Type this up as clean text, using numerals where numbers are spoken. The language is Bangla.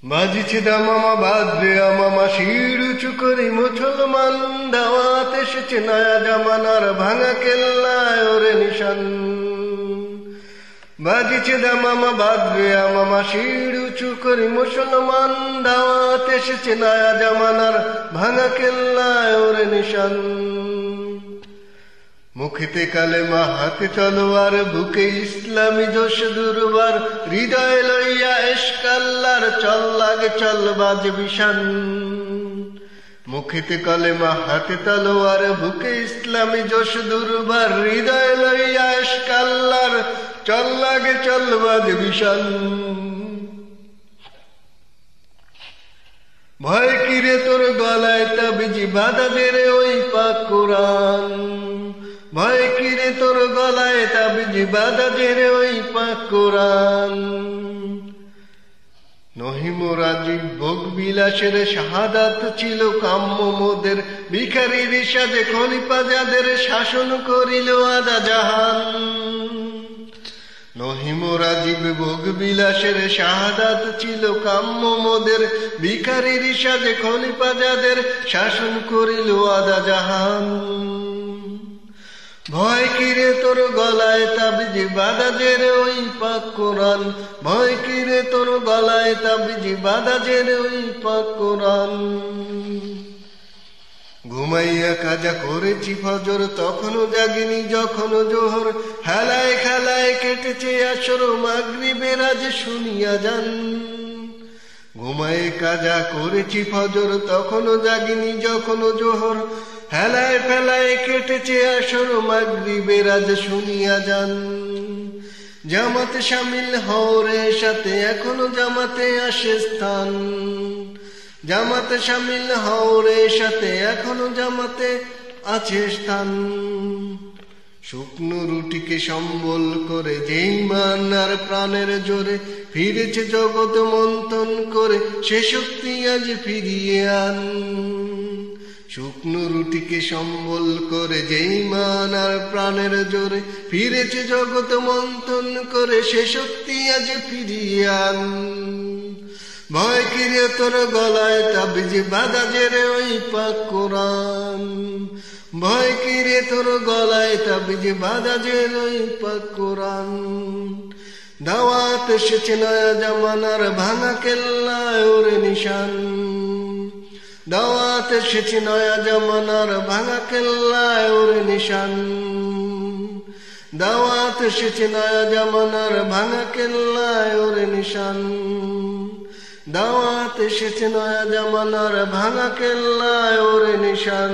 বাজিছে দামামা বাজবে আমামা শির উঁচু করি মুসলমান, দাওয়াত এসেছে নয়া জামানার ভাঙা কেল্লায় ওরে নিশান। বাজিছে দামামা বাজবে আমামা শির উঁচু করি মুসলমান, দাওয়াত এসেছে নয়া জামানার ভাঙা কেল্লায় ওরে নিশান। মুখেতে কালেমা হাতে তলোয়ার, বুকে ইসলামী জোশ দুর্বার, হৃদয় লইয়া ইশক আল্লাহর চল লাগে চল বাজে বিশান। মুখেতে কালেমা হাতে তলোয়ার, বুকে ইসলামী জোশ দুর্বার, হৃদয় লইয়া ইশক আল্লাহর চল লাগে চল বাজে বিশান। ভয় কিরে তোর গলায় তাবিজি বাঁধা জেরে ওই পাক কোরআন, ভয় কিরে তোর গলায় তাবিজি বাঁধা জেরে ওই পাক কোরআন। নহিমরাজি ভোগ বিলাসের শাহাদাত ছিল কাম্য মোদের, ভিখারির সাজে খলিফা যাদের শাসন করিল আদা জাহান। নহিমরাজিব ভোগ বিলাসের শাহাদাত ছিল কাম্য মোদের, ভিখারির সাজে খলিফা যাদের শাসন করিল আদা জাহান। ভয় কিরে তোর গলায় তাবিজি বাঁধা জেরে ওই পাক কোরআন, ভয় কিরে তোর গলায় তাবিজি বাঁধা জেরে ওই পাক কোরআন। ঘুমাইয়া কাজা করেছি ফজর, তখনও জাগিনি যখনও জোহর, হেলায় খেলায় কেটেছে আসর, মাগরিবের আজ শুনিয়া যান। ঘুমায়ে কাজা করেছি ফজর, তখনও জাগিনি যখনও জোহর, হেলায় ফেলায় কেটেছে আসর, মাগরিবের আজ শুনিয়া যান। জামাতে শামিল হওরে সাথে এখনো জামাতে আসে স্থান, জামাতে শামিল হওরে সাথে এখনো জামাতে আছে স্থান। শুকনো রুটিকে সম্বল করে যেই মান আর প্রাণের জোরে, ফিরেছে জগৎ মন্থন করে সে শক্তি আজ ফিরিয়ে আন। শুকনো রুটিকে সম্বল করে যেই মান আর প্রাণের জোরে, ফিরেছে জগৎ মন্থন করে সে শক্তি আজ ফিরিয়ে আন। ভয় কিরে তোর গলায় তাবিজি বাঁধা জেরে ওই পাক কোরআন, ভয় কিরে তোর গলায় তাবিজি বাঁধা জেরে ওই পাক কোরআন। দাওয়াত এসেছে নয়া জামানার ভাঙা কেল্লায় ওরে নিশান, দাওয়াত এসেছে নয়া জামানার ভাঙা কেল্লায় ওরে নিশান। দাওয়াত এসেছে নয়া জামানার ভাঙা কেল্লায় ওরে নিশান। দাওয়াত এসেছে নয়া জামানার ভাঙা কেল্লায় ওরে নিশান।